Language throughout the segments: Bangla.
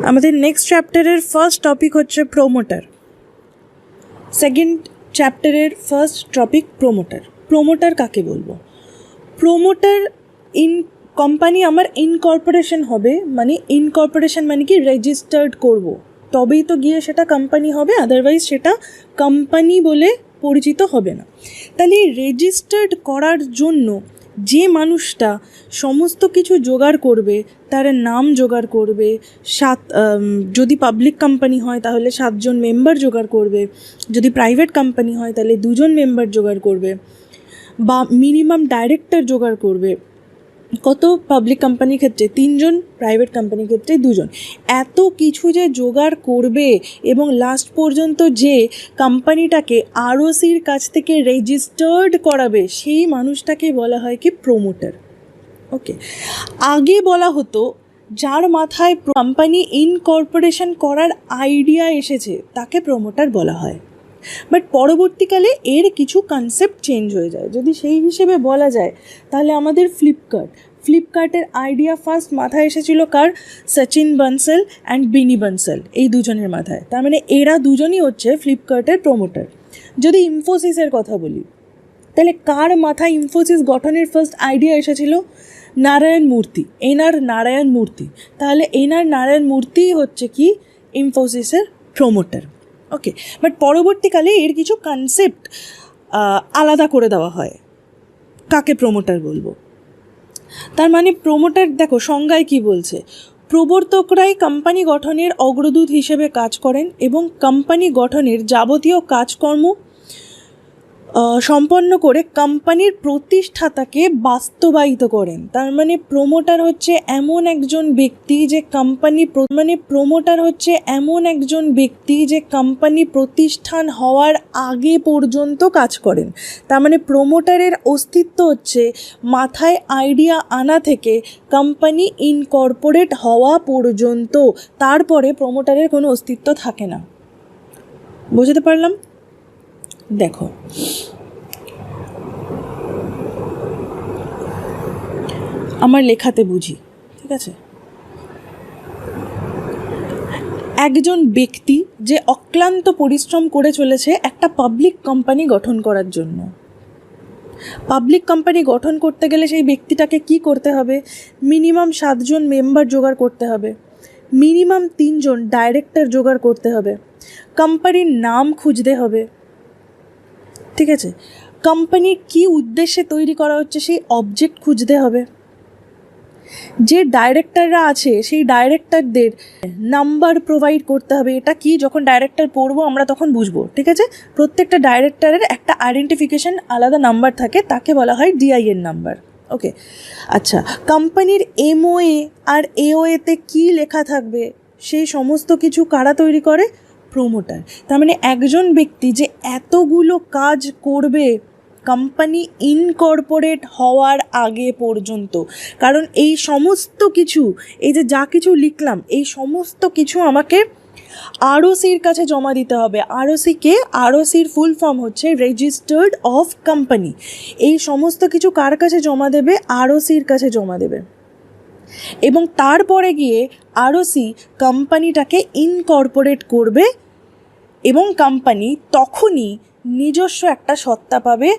আমাদের নেক্সট চ্যাপ্টারের ফার্স্ট টপিক হচ্ছে প্রোমোটার। সেকেন্ড চ্যাপ্টারের ফার্স্ট টপিক প্রোমোটার। প্রোমোটার কাকে বলবো? প্রোমোটার কোম্পানি আমার ইনকর্পোরেশন হবে, মানে ইনকর্পোরেশন মানে কি রেজিস্টার্ড করব, তবেই তো গিয়ে সেটা কোম্পানি হবে, আদারওয়াইজ সেটা কোম্পানি বলে পরিচিত হবে না। তাহলে রেজিস্টার্ড করার জন্য যে মানুষটা সমস্ত কিছু জোগাড় করবে, তার নাম জোগাড় করবে, যদি পাবলিক কোম্পানি হয় তাহলে 7 জন মেম্বার জোগাড় করবে, যদি প্রাইভেট কোম্পানি হয় তাহলে 2 জন মেম্বার জোগাড় করবে, বা মিনিমাম ডাইরেক্টর জোগাড় করবে। কত পাবলিক কোম্পানির ক্ষেত্রে 3 জন, প্রাইভেট কোম্পানির ক্ষেত্রে 2 জন। এত কিছু যে জোগাড় করবে এবং লাস্ট পর্যন্ত যে কোম্পানিটাকে আরওসির কাছ থেকে রেজিস্টার্ড করাবে, সেই মানুষটাকে বলা হয় কি প্রোমোটার। ওকে, আগে বলা হতো যার মাথায় কোম্পানি ইনকর্পোরেশন করার আইডিয়া এসেছে তাকে প্রোমোটার বলা হয়। বাট পরবর্তীকালে এর কিছু কনসেপ্ট চেঞ্জ হয়ে যায়। যদি সেই হিসেবে বলা যায় তাহলে আমাদের ফ্লিপকার্টের আইডিয়া ফার্স্ট মাথায় এসেছিল কার? সচিন বানসাল অ্যান্ড বিনি বানসাল, এই দুজনের মাথায়। তার মানে এরা দুজনই হচ্ছে ফ্লিপকার্টের প্রোমোটার। যদি ইনফোসিসের কথা বলি তাহলে কার মাথায় ইনফোসিস গঠনের ফার্স্ট আইডিয়া এসেছিল? নারায়ণ মূর্তি, এনআর নারায়ণ মূর্তি। তাহলে এনআর নারায়ণ মূর্তি হচ্ছে কি ইনফোসিসের প্রোমোটার। ওকে, বাট পরবর্তীকালে এর কিছু কনসেপ্ট আলাদা করে দেওয়া হয়। কাকে প্রোমোটার বলবো? তার মানে প্রোমোটার, দেখো সংজ্ঞায় কি বলছে, প্রবর্তকরাই কোম্পানি গঠনের অগ্রদূত হিসেবে কাজ করেন এবং কোম্পানি গঠনের যাবতীয় কাজকর্ম সম্পন্ন করে কোম্পানির প্রতিষ্ঠাতাকে বাস্তবায়িত করেন। তার মানে প্রোমোটার হচ্ছে এমন একজন ব্যক্তি যে কোম্পানি প্রতিষ্ঠান হওয়ার আগে পর্যন্ত কাজ করেন। তার মানে প্রোমোটারের অস্তিত্ব হচ্ছে মাথায় আইডিয়া আনা থেকে কোম্পানি ইনকর্পোরেট হওয়া পর্যন্ত। তারপরে প্রোমোটারের কোনো অস্তিত্ব থাকে না। বুঝতে পারলাম? দেখো, আমার লেখাতে বুঝি, ঠিক আছে? একজন ব্যক্তি যে অক্লান্ত পরিশ্রম করে চলেছে একটা পাবলিক কোম্পানি গঠন করার জন্য। পাবলিক কোম্পানি গঠন করতে গেলে সেই ব্যক্তিটাকে কি করতে হবে? মিনিমাম 7 জন মেম্বার জোগাড় করতে হবে, মিনিমাম 3 জন ডাইরেক্টর জোগাড় করতে হবে, কোম্পানির নাম খুঁজতে হবে, ঠিক আছে? কোম্পানি কি উদ্দেশ্যে তৈরি করা হচ্ছে সেই অবজেক্ট খুঁজতে হবে। যে ডাইরেক্টররা আছে সেই ডাইরেক্টরদের নাম্বার প্রোভাইড করতে হবে। এটা কি, যখন ডাইরেক্টর পড়বো আমরা তখন বুঝবো, ঠিক আছে? প্রত্যেকটা ডাইরেক্টরের একটা আইডেন্টিফিকেশন আলাদা নাম্বার থাকে, তাকে বলা হয় ডিআইএন নাম্বার। ওকে, আচ্ছা, কোম্পানির এমওএ আর এওএতে কি লেখা থাকবে সেই সমস্ত কিছু কারা তৈরি করে? প্রোমোটার। তার মানে একজন ব্যক্তি যে এতগুলো কাজ করবে কোম্পানি ইনকর্পোরেট হওয়ার আগে পর্যন্ত। কারণ এই সমস্ত কিছু, এই যে যা কিছু লিখলাম, এই সমস্ত কিছু আমাকে আরওসির কাছে জমা দিতে হবে। আরওসির ফুল ফর্ম হচ্ছে রেজিস্টার্ড অফ কোম্পানি। এই সমস্ত কিছু কার কাছে জমা দেবে? আরওসির কাছে জমা দেবে। এবং তারপরে গিয়ে আরওসি কোম্পানিটাকে ইনকর্পোরেট করবে এবং কোম্পানি তখনই নিজস্ব একটা সত্তা পাবে,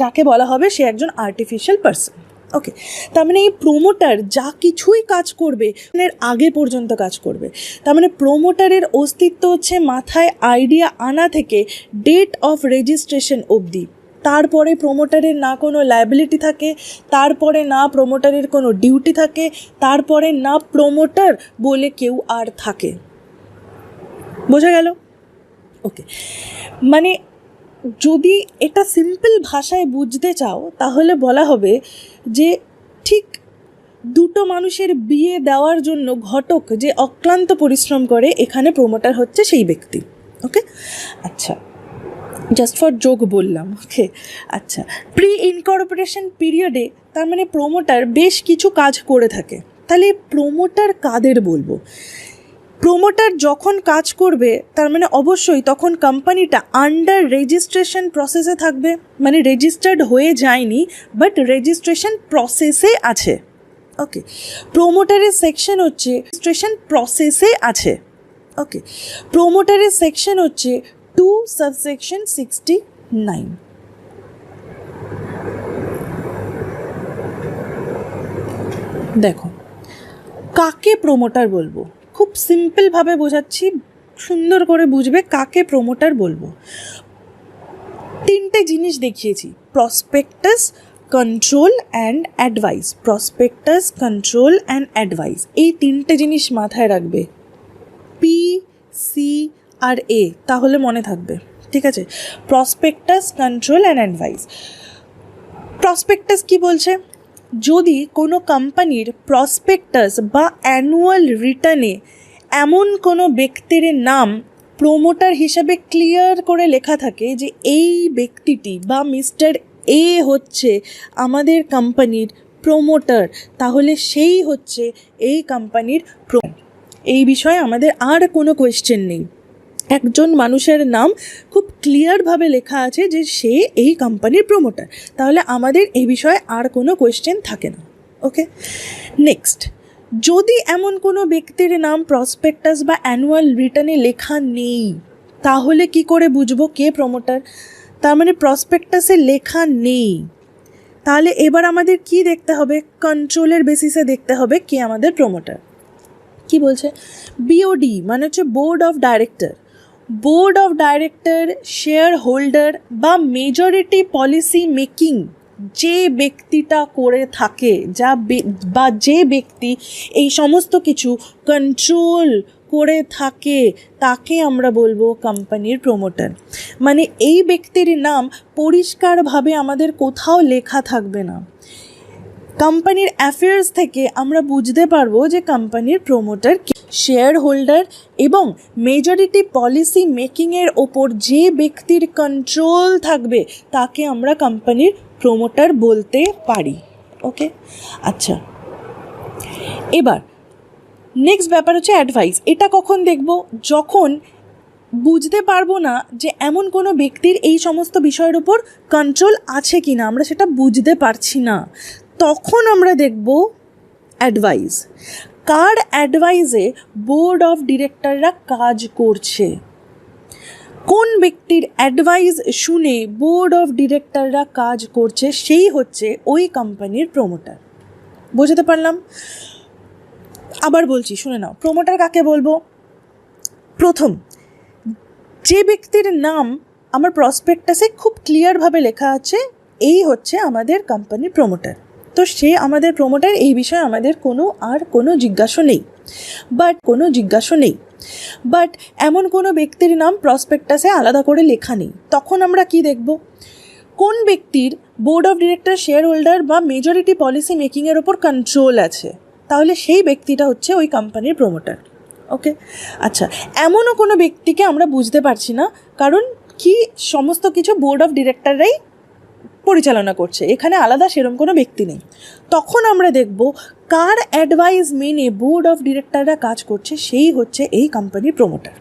যাকে বলা হবে সে একজন আর্টিফিশিয়াল পার্সন। ওকে, তার মানে এই প্রোমোটার যা কিছুই কাজ করবে এর আগে পর্যন্ত কাজ করবে। তার মানে প্রোমোটারের অস্তিত্ব হচ্ছে মাথায় আইডিয়া আনা থেকে ডেট অফ রেজিস্ট্রেশন অবধি। তারপরে প্রোমোটারের না কোনো লায়াবিলিটি থাকে, তারপরে না প্রোমোটারের কোনো ডিউটি থাকে, তারপরে না প্রোমোটার বলে কেউ আর থাকে। বোঝা গেল? ওকে, মানে যদি এটা সিম্পল ভাষায় বুঝতে চাও তাহলে বলা হবে যে ঠিক 2 মানুষের বিয়ে দেওয়ার জন্য ঘটক যে অক্লান্ত পরিশ্রম করে, এখানে প্রোমোটার হচ্ছে সেই ব্যক্তি। ওকে, আচ্ছা, জাস্ট ফর জোক বললাম। ওকে, আচ্ছা, প্রি ইনকর্পোরেশন পিরিয়ডে তার মানে প্রোমোটার বেশ কিছু কাজ করে থাকে। তাহলে প্রোমোটার কাদের বলবো? প্রোমোটার যখন কাজ করবে তার মানে অবশ্যই তখন কোম্পানিটা আন্ডার রেজিস্ট্রেশন প্রসেসে থাকবে, মানে রেজিস্টার্ড হয়ে যায়নি বাট রেজিস্ট্রেশন প্রসেসে আছে। ওকে, প্রোমোটারের সেকশন হচ্ছে রেজিস্ট্রেশন প্রসেসে আছে। ওকে, প্রোমোটারের সেকশন হচ্ছে 2/69। দেখো, কাকে প্রোমোটার বলবো, খুব সিম্পলভাবে বোঝাচ্ছি, সুন্দর করে বুঝবে কাকে প্রোমোটার বলবো। তিনটে জিনিস দেখিয়েছি, prospectus, control and advice. Prospectus, control and advice, এই তিনটে জিনিস মাথায় রাখবে, পি, সি আর এ, তাহলে মনে থাকবে। ঠিক আছে, prospectus, control and advice. Prospectus কি বলছে, যদি কোনো কোম্পানির প্রসপেক্টাস বা অ্যানুয়াল রিটার্নে এমন কোনো ব্যক্তির নাম প্রোমোটার হিসাবে ক্লিয়ার করে লেখা থাকে যে এই ব্যক্তিটি বা মিস্টার এ হচ্ছে আমাদের কোম্পানির প্রোমোটার, তাহলে সেই হচ্ছে এই কোম্পানির এই বিষয়ে আমাদের আর কোনো কোয়েশ্চেন নেই। একজন মানুষের নাম খুব ক্লিয়ারভাবে লেখা আছে যে সে এই কোম্পানির প্রোমোটার, তাহলে আমাদের এই বিষয়ে আর কোনো কোয়েশ্চেন থাকে না। ওকে, নেক্সট, যদি এমন কোনো ব্যক্তির নাম প্রসপেক্টাস বা অ্যানুয়াল রিটার্নে লেখা নেই, তাহলে কি করে বুঝবো কে প্রোমোটার? তার মানে প্রসপেক্টাসে লেখা নেই, তাহলে এবার আমাদের কি দেখতে হবে, কন্ট্রোলের বেসিসে দেখতে হবে কে আমাদের প্রোমোটার। কি বলছে, বিওডি মানে হচ্ছে board of director. Board of director, share holder বা মেজরিটি পলিসি মেকিং যে ব্যক্তিটা করে থাকে, বা যে ব্যক্তি এই সমস্ত কিছু কন্ট্রোল করে থাকে, তাকে আমরা বলবো কোম্পানির প্রোমোটার। মানে এই ব্যক্তির নাম পরিষ্কারভাবে আমাদের কোথাও লেখা থাকবে না, কোম্পানির অ্যাফেয়ার্স থেকে আমরা বুঝতে পারবো যে কোম্পানির প্রোমোটার শেয়ার হোল্ডার এবং মেজরিটি পলিসি মেকিংয়ের ওপর যে ব্যক্তির কন্ট্রোল থাকবে তাকে আমরা কোম্পানির প্রোমোটার বলতে পারি। ওকে, আচ্ছা, এবার নেক্সট ব্যাপার হচ্ছে অ্যাডভাইস। এটা কখন দেখব, যখন বুঝতে পারবো না যে এমন কোনো ব্যক্তির এই সমস্ত বিষয়ের ওপর কন্ট্রোল আছে কি না, আমরা সেটা বুঝতে পারছি না, তখন আমরা দেখব অ্যাডভাইস। কার অ্যাডভাইসে বোর্ড অফ ডিরেক্টররা কাজ করছে, কোন ব্যক্তির অ্যাডভাইস শুনে বোর্ড অফ ডিরেক্টররা কাজ করছে, সেই হচ্ছে ওই কোম্পানির প্রোমোটার। বুঝতে পারলাম? আবার বলছি, শুনে নাও, প্রোমোটার কাকে বলবো। প্রথম, যে ব্যক্তির নাম আমার প্রসপেক্টাসে খুব ক্লিয়ারভাবে লেখা আছে এই হচ্ছে আমাদের কোম্পানির প্রোমোটার, তো সে আমাদের প্রোমোটার, এই বিষয়ে আমাদের কোনো জিজ্ঞাসা নেই। বাট এমন কোনো ব্যক্তির নাম প্রসপেক্টাসে আলাদা করে লেখা নেই, তখন আমরা কি দেখব, কোন ব্যক্তির board of director, share holder বা মেজরিটি পলিসি মেকিংয়ের ওপর কন্ট্রোল আছে, তাহলে সেই ব্যক্তিটা হচ্ছে ওই কোম্পানির প্রোমোটার। ওকে, আচ্ছা, এমনও কোনো ব্যক্তিকে আমরা বুঝতে পারছি না, কারণ কি সমস্ত কিছু বোর্ড অফ ডিরেক্টররাই পরিচালনা করছে, এখানে আলাদা সেরকম কোনো ব্যক্তি নেই, তখন আমরা দেখব কার অ্যাডভাইস মেনে বোর্ড অফ ডিরেক্টররা কাজ করছে, সেই হচ্ছে এই কোম্পানির প্রোমোটার।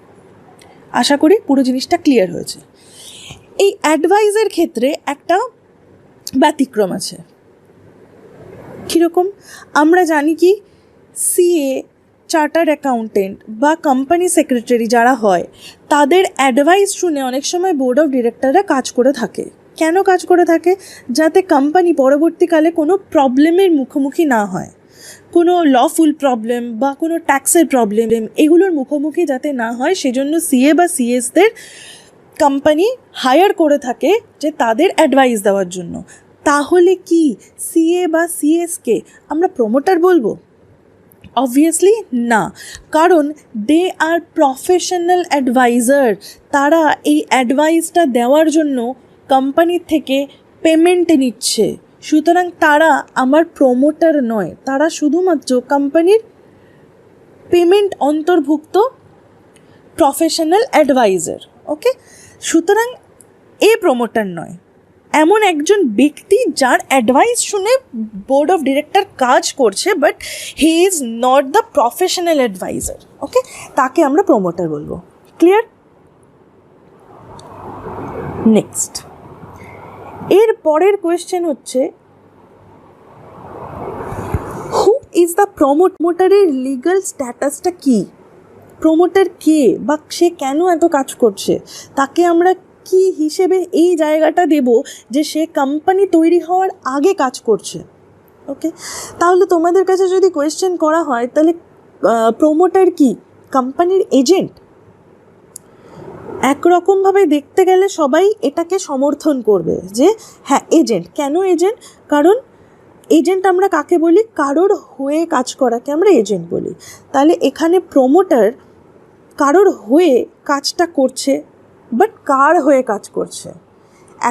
আশা করি পুরো জিনিসটা ক্লিয়ার হয়েছে। এই অ্যাডভাইসের ক্ষেত্রে একটা ব্যতিক্রম আছে। কীরকম? আমরা জানি কি সিএ, চার্টার্ড অ্যাকাউন্টেন্ট বা কোম্পানি সেক্রেটারি যারা হয়, তাদের অ্যাডভাইস শুনে অনেক সময় বোর্ড অফ ডিরেক্টররা কাজ করে থাকে। কেন কাজ করে থাকে? যাতে কোম্পানি পরবর্তীকালে কোনো প্রবলেমের মুখোমুখি না হয়, কোনো লফুল প্রবলেম বা কোনো ট্যাক্সের প্রবলেম, এগুলোর মুখোমুখি যাতে না হয়, সেজন্য সিএ বা সিএসদের কোম্পানি হায়ার করে থাকে যে তাদের অ্যাডভাইস দেওয়ার জন্য। তাহলে কি সিএ বা সিএসকে আমরা প্রোমোটার বলবো? অবভিয়াসলি না, কারণ দে আর প্রফেশনাল অ্যাডভাইজার। তারা এই অ্যাডভাইসটা দেওয়ার জন্য কোম্পানির থেকে পেমেন্ট নিচ্ছে, সুতরাং তারা আমার প্রোমোটার নয়, তারা শুধুমাত্র কোম্পানির পেমেন্ট অন্তর্ভুক্ত প্রফেশনাল অ্যাডভাইজার। ওকে, সুতরাং এ প্রোমোটার নয়, এমন একজন ব্যক্তি যার অ্যাডভাইস শুনে বোর্ড অফ ডিরেক্টর কাজ করছে, but he is not the professional adviser. Okay, তাকে আমরা প্রোমোটার বলবো। ক্লিয়ার? নেক্সট, এর পরের কোয়েশ্চেন হচ্ছে, হু ইজ দ্য প্রমোটারের লিগাল স্ট্যাটাসটা কী, প্রমোটার কে বা সে কেন এত কাজ করছে, তাকে আমরা কি হিসেবে এই জায়গাটা দেব যে সে কোম্পানি তৈরি হওয়ার আগে কাজ করছে। ওকে, তাহলে তোমাদের কাছে যদি কোয়েশ্চেন করা হয় তাহলে প্রমোটার কি কোম্পানির এজেন্ট? একরকমভাবে দেখতে গেলে সবাই এটাকে সমর্থন করবে যে হ্যাঁ এজেন্ট। কেন এজেন্ট? কারণ এজেন্ট আমরা কাকে বলি? কারোর হয়ে কাজ করাকে আমরা এজেন্ট বলি। তাহলে এখানে প্রমোটার কারোর হয়ে কাজটা করছে, বাট কার হয়ে কাজ করছে?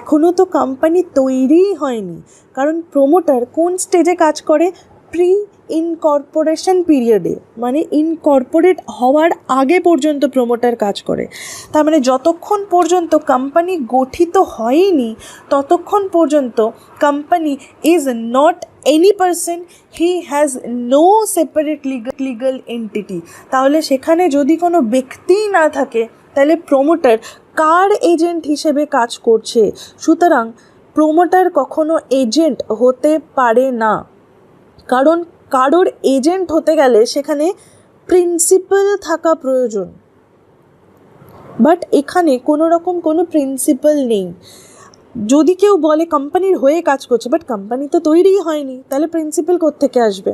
এখনও তো কোম্পানি তৈরিই হয়নি, কারণ প্রমোটার কোন স্টেজে কাজ করে? প্রি ইনকর্পোরেশন পিরিয়ডে, মানে ইনকর্পোরেট হওয়ার আগে পর্যন্ত প্রমোটার কাজ করে। তার মানে যতক্ষণ পর্যন্ত কোম্পানি গঠিত হয়নি ততক্ষণ পর্যন্ত company is not any person, he has no separate legal entity. তাহলে সেখানে যদি কোনো ব্যক্তিই না থাকে তাহলে প্রমোটার কার এজেন্ট হিসেবে কাজ করছে? সুতরাং প্রমোটার কখনো এজেন্ট হতে পারে না, কারণ কারোর এজেন্ট হতে গেলে সেখানে প্রিন্সিপাল থাকা প্রয়োজন। বাট এখানে কোনো রকম কোনো প্রিন্সিপাল নেই। যদি কেউ বলে কোম্পানির হয়ে কাজ করছে, বাট কোম্পানি তো তৈরিই হয়নি, তাহলে প্রিন্সিপাল কোত্থেকে আসবে?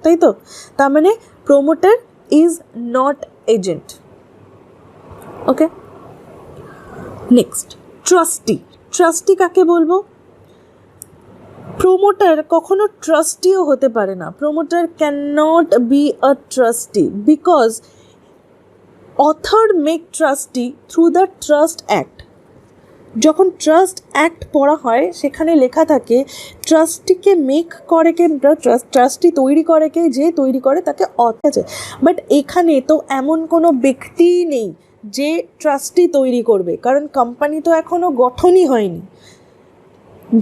তাই তো? তার মানে promoter is not agent. Okay, next trustee. Trustee কাকে বলবো? প্রমোটার কখনো ট্রাস্টিও হতে পারে না। Promoter can not be a trustee because author make trustee through the trust act. যখন ট্রাস্ট অ্যাক্ট পড়া হয় সেখানে লেখা থাকে ট্রাস্টিকে মেক করে কে, ট্রাস্টি তৈরি করে কে, যে তৈরি করে তাকে অথর আছে। বাট এখানে তো এমন কোনো ব্যক্তিই নেই যে ট্রাস্টি তৈরি করবে, কারণ কোম্পানি তো এখনও গঠনই হয়নি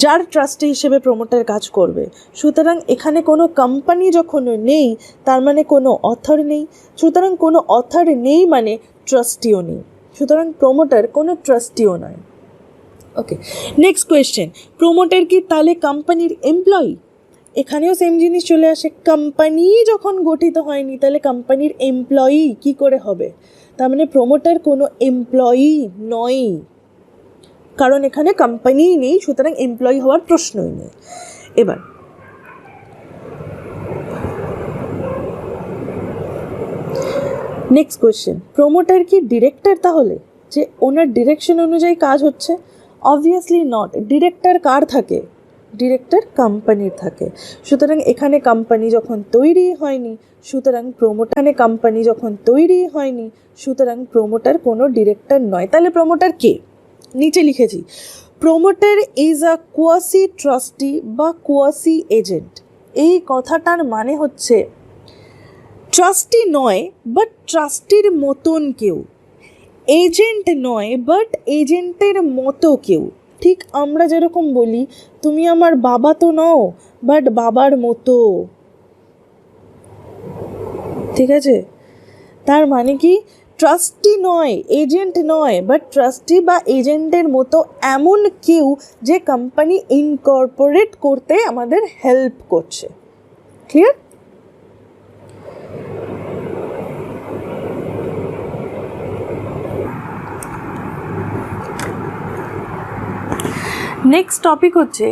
যার ট্রাস্টি হিসেবে প্রমোটার কাজ করবে। সুতরাং এখানে কোনো কোম্পানি যখন নেই তার মানে কোনো অথর নেই, সুতরাং কোনো অথর নেই মানে ট্রাস্টিও নেই, সুতরাং প্রমোটার কোনো ট্রাস্টিও নয়। ওকে, নেক্সট কোয়েশ্চেন, প্রমোটার কি তাহলে কোম্পানির এমপ্লয়ি? এখানেও সেম জিনিস চলে আসে। কোম্পানি যখন গঠিত হয়নি তাহলে কোম্পানির এমপ্লয়ি কি করে হবে? তার মানে প্রমোটার কোনো এমপ্লয়ি নয়, কারণ এখানে কোম্পানিই নেই, সুতরাং এমপ্লয়ি হওয়ার প্রশ্নই নেই। এবার নেক্সট কোয়েশ্চেন, প্রমোটার কি ডিরেক্টর? তাহলে যে ওনার ডিরেকশন অনুযায়ী কাজ হচ্ছে? Obviously not. ডিরেক্টর কার থাকে? ডিরেক্টর কোম্পানির থাকে। সুতরাং এখানে কোম্পানি যখন তৈরি হয়নি, সুতরাং সুতরাং প্রমোটার কোনো ডিরেক্টর নয়। তাহলে প্রমোটার কে? নিচে লিখেছি, promoter is a quasi trustee বা কোয়াসি এজেন্ট। এই কথাটার মানে হচ্ছে ট্রাস্টি নয় বাট ট্রাস্টির মতন কেউ, এজেন্ট নয় বাট এজেন্টের মতো কেউ। ঠিক আমরা যেরকম বলি তুমি আমার বাবা তো নও বাট বাবার মতো, ঠিক আছে? তার মানে কি ট্রাস্টি নয়, এজেন্ট নয়, বাট ট্রাস্টি বা এজেন্টের মতো এমন কেউ যে কোম্পানি ইনকর্পোরেট করতে আমাদের হেল্প করছে। ক্লিয়ার? নেক্সট টপিক হচ্ছে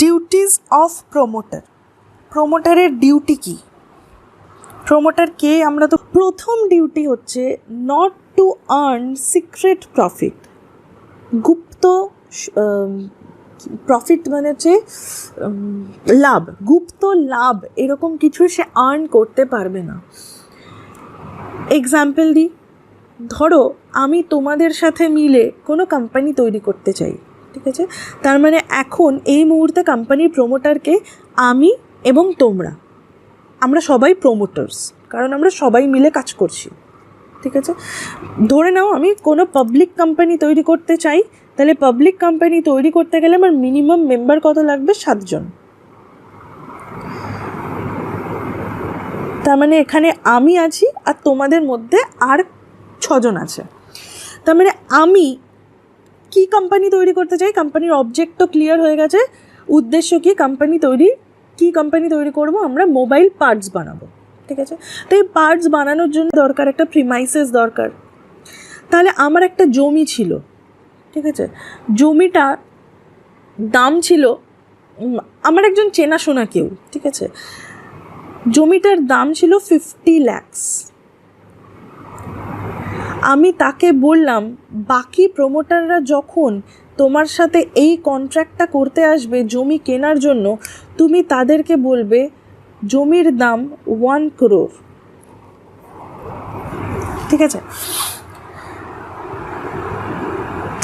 ডিউটিস অফ প্রমোটার। প্রমোটারের ডিউটি কি? প্রমোটার কে? আমরা তো প্রথম ডিউটি হচ্ছে not to earn secret profit. Gupta profit মানে হচ্ছে লাভ, গুপ্ত লাভ এরকম কিছু সে আর্ন করতে পারবে না। এক্সাম্পল দিই, ধরো আমি তোমাদের সাথে মিলে কোনো কোম্পানি তৈরি করতে চাই, ঠিক আছে? তার মানে এখন এই মুহূর্তে কোম্পানির প্রমোটারকে আমি এবং তোমরা, আমরা সবাই প্রমোটার্স, কারণ আমরা সবাই মিলে কাজ করছি, ঠিক আছে? ধরে নাও আমি কোনো পাবলিক কোম্পানি তৈরি করতে চাই, তাহলে পাবলিক কোম্পানি তৈরি করতে গেলে আমার মিনিমাম মেম্বার কত লাগবে? 7 জন। তার মানে এখানে আমি আছি আর তোমাদের মধ্যে আর 6 জন আছে। তার মানে আমি কি কোম্পানি তৈরি করতে চাই? কোম্পানির অবজেক্ট তো ক্লিয়ার হয়ে গেছে, উদ্দেশ্য কি? কোম্পানি তৈরি কী কোম্পানি তৈরি করব? আমরা মোবাইল পার্টস বানাবো, ঠিক আছে? তো এই পার্টস বানানোর জন্য দরকার একটা প্রিমাইসেস দরকার। তাহলে আমার একটা জমি ছিল, ঠিক আছে? জমিটা দাম ছিল, আমার একজন চেনাশোনা কেউ, ঠিক আছে, জমিটার দাম ছিল 50 lakhs। আমি তাকে বললাম বাকি প্রমোটাররা যখন তোমার সাথে এই কন্ট্রাক্টটা করতে আসবে জমি কেনার জন্য, তুমি তাদেরকে বলবে জমির দাম 1 crore, ঠিক আছে?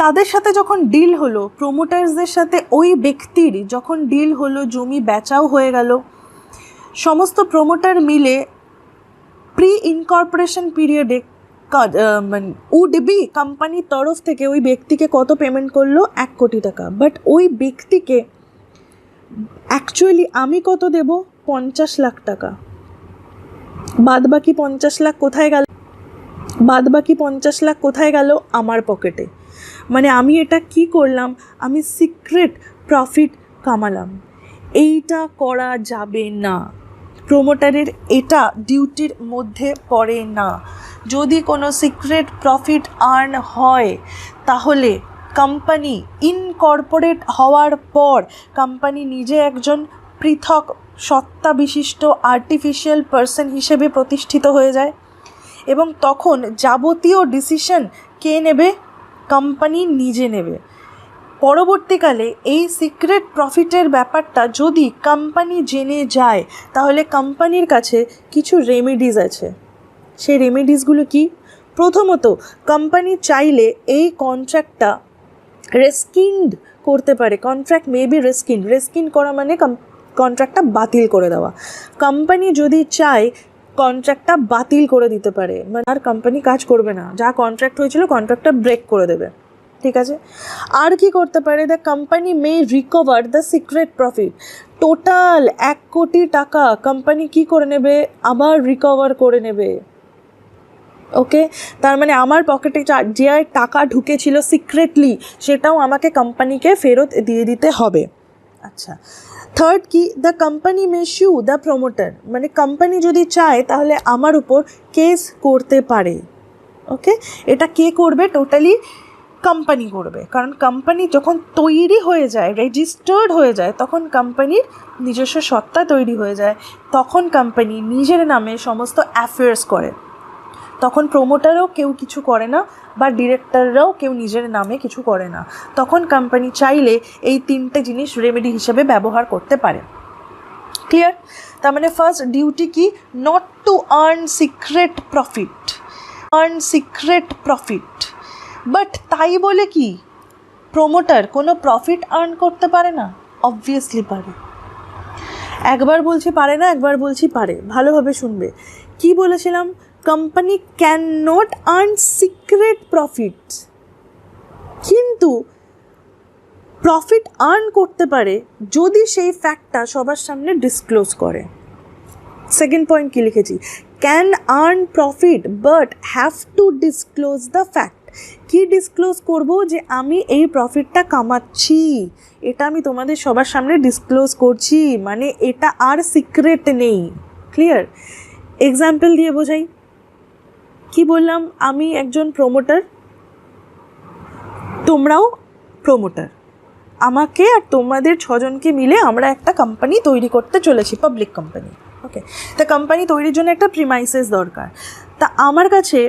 তাদের সাথে যখন ডিল হলো, প্রোমোটার্সদের সাথে ওই ব্যক্তির যখন ডিল হলো, জমি বেচাও হয়ে গেল, সমস্ত প্রোমোটার মিলে প্রি ইনকর্পোরেশন পিরিয়ডে উডবি কোম্পানির তরফ থেকে ওই ব্যক্তিকে কত পেমেন্ট করলো? 1 কোটি টাকা। বাট ওই ব্যক্তিকে অ্যাকচুয়ালি আমি কত দেব? 50 লাখ টাকা। বাদ বাকি 50 লাখ কোথায় গেল? বাদ বাকি 50 লাখ কোথায় গেল? আমার পকেটে। মানে আমি এটা কি করলাম? আমি সিক্রেট প্রফিট কামালাম। এইটা করা যাবে না, প্রোমোটারের এটা ডিউটির মধ্যে পড়ে না। যদি কোনো সিক্রেট প্রফিট আর্ন হয় তাহলে কোম্পানি ইনকর্পোরেট হওয়ার পর কোম্পানি নিজে একজন পৃথক সত্তা বিশিষ্ট আর্টিফিশিয়াল পার্সন হিসেবে প্রতিষ্ঠিত হয়ে যায়, এবং তখন যাবতীয় ডিসিশন কে নেবে? কোম্পানি নিজে নেবে। পরবর্তীকালে এই সিক্রেট প্রফিটের ব্যাপারটা যদি কোম্পানি জেনে যায় তাহলে কোম্পানির কাছে কিছু রেমেডিস আছে। সেই রেমেডিসগুলো কি? প্রথমত, কোম্পানি চাইলে এই কন্ট্রাক্টটা রেস্কিন্ড করতে পারে। কন্ট্রাক্ট মে বি রেস্কিন্ড করা মানে কন্ট্রাক্টটা বাতিল করে দেওয়া। কোম্পানি যদি চায় কন্ট্রাক্টটা বাতিল করে দিতে পারে, মানে আর কোম্পানি কাজ করবে না, যা কন্ট্রাক্ট হয়েছিল কন্ট্রাক্টটা ব্রেক করে দেবে, ঠিক আছে? আর কি করতে পারে? The company May recover the secret profit. Total 1 কোটি টাকা কোম্পানি কি করে নেবে? আবার রিকভার করে নেবে। ওকে, তার মানে আমার পকেটে যে টাকা ঢুকেছিল সিক্রেটলি সেটাও আমাকে কোম্পানিকে ফেরত দিয়ে দিতে হবে। আচ্ছা, থার্ড কি? দ্য কোম্পানি মে সু দ্য প্রোমোটার। মানে কোম্পানি যদি চায় তাহলে আমার উপর কেস করতে পারে। ওকে, এটা কে করবে? টোটালি কোম্পানি করবে, কারণ কোম্পানি যখন তৈরি হয়ে যায়, রেজিস্টার্ড হয়ে যায়, তখন কোম্পানির নিজস্ব সত্তা তৈরি হয়ে যায়, তখন কোম্পানি নিজের নামে সমস্ত অ্যাফেয়ার্স করে, তখন প্রোমোটারও কেউ কিছু করে না বা ডিরেক্টররাও কেউ নিজের নামে কিছু করে না। তখন কোম্পানি চাইলে এই 3টে জিনিস রেমেডি হিসেবে ব্যবহার করতে পারে। ক্লিয়ার? তার মানে ফার্স্ট ডিউটি কি? Not to earn secret profit. But তাই বলে কি প্রোমোটার কোনো প্রফিট আর্ন করতে পারে না? অবভিয়াসলি পারে। একবার বলছি পারে না, একবার বলছি পারে, ভালোভাবে শুনবে। কি বলেছিলাম? Company can not earn secret profit, কিন্তু প্রফিট আর্ন করতে পারে যদি সেই ফ্যাক্টটা সবার সামনে ডিসক্লোজ করে। সেকেন্ড পয়েন্ট কি লিখেছি? Can earn profit but have to disclose the fact. কি ডিসক্লোজ করব? যে আমি এই প্রফিটটা কামাচ্ছি, এটা আমি তোমাদের সবার সামনে ডিসক্লোজ করছি, মানে এটা আর সিক্রেট নেই। ক্লিয়ার? এক্সাম্পল দিয়ে বোঝাই। কি বললাম? আমি একজন প্রোমোটার, তোমরাও প্রোমোটার, আমাকে আর তোমাদের 6 জনকে মিলে আমরা একটা কোম্পানি তৈরি করতে চলেছি, পাবলিক কোম্পানি। ওকে, তা কোম্পানি তৈরির জন্য একটা প্রিমাইসেস দরকার। তা আমার কাছে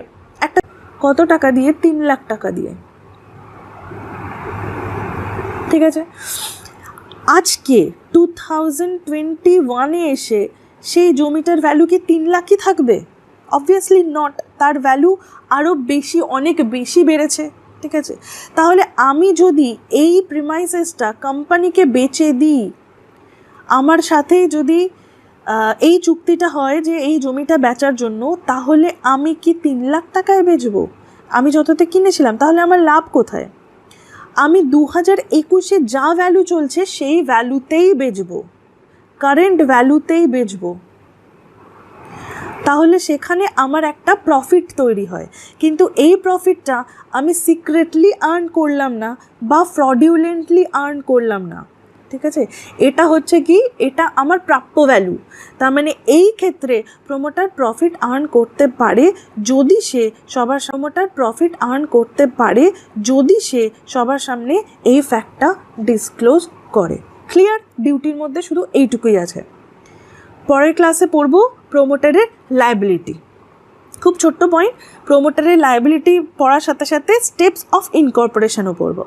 একটা কত টাকা দিয়ে? 3 লাখ টাকা দিয়ে, ঠিক আছে? আজকে 2021-এ এসে সেই জমিটার ভ্যালু কি 3 লাখই থাকবে? অবভিয়াসলি নট, তার ভ্যালু আরও বেশি, অনেক বেশি বেড়েছে, ঠিক আছে? তাহলে আমি যদি এই প্রিমাইসেসটা কোম্পানিকে বেচে দিই, আমার সাথেই যদি এই চুক্তিটা হয় যে এই জমিটা বেচার জন্য, তাহলে আমি কি 3 লাখ টাকায় বেচবো? আমি যততে কিনেছিলাম, তাহলে আমার লাভ কোথায়? আমি 2021-এ যা ভ্যালু চলছে সেই ভ্যালুতেই বেচবো, কারেন্ট ভ্যালুতেই বেচবো, তাহলে সেখানে আমার একটা প্রফিট তৈরি হয়। কিন্তু এই প্রফিটটা আমি সিক্রেটলি আর্ন করলাম না বা ফ্রডিউলেন্টলি আর্ন করলাম না, ঠিক আছে, এটা হচ্ছে কি, এটা আমার প্রাপ্য ভ্যালু। তার মানে এই ক্ষেত্রে প্রমোটার প্রফিট আর্ন করতে পারে যদি সে সবার সামনে এই ফ্যাক্টটা ডিসক্লোজ করে। ক্লিয়ার? ডিউটির মধ্যে শুধু এইটুকুই আছে। পরের ক্লাসে পড়ব প্রমোটারের লায়াবিলিটি। খুব ছোট্ট পয়েন্ট, প্রমোটারের লায়াবিলিটি পড়ার সাথে সাথে স্টেপস অফ ইনকর্পোরেশনও পড়ব।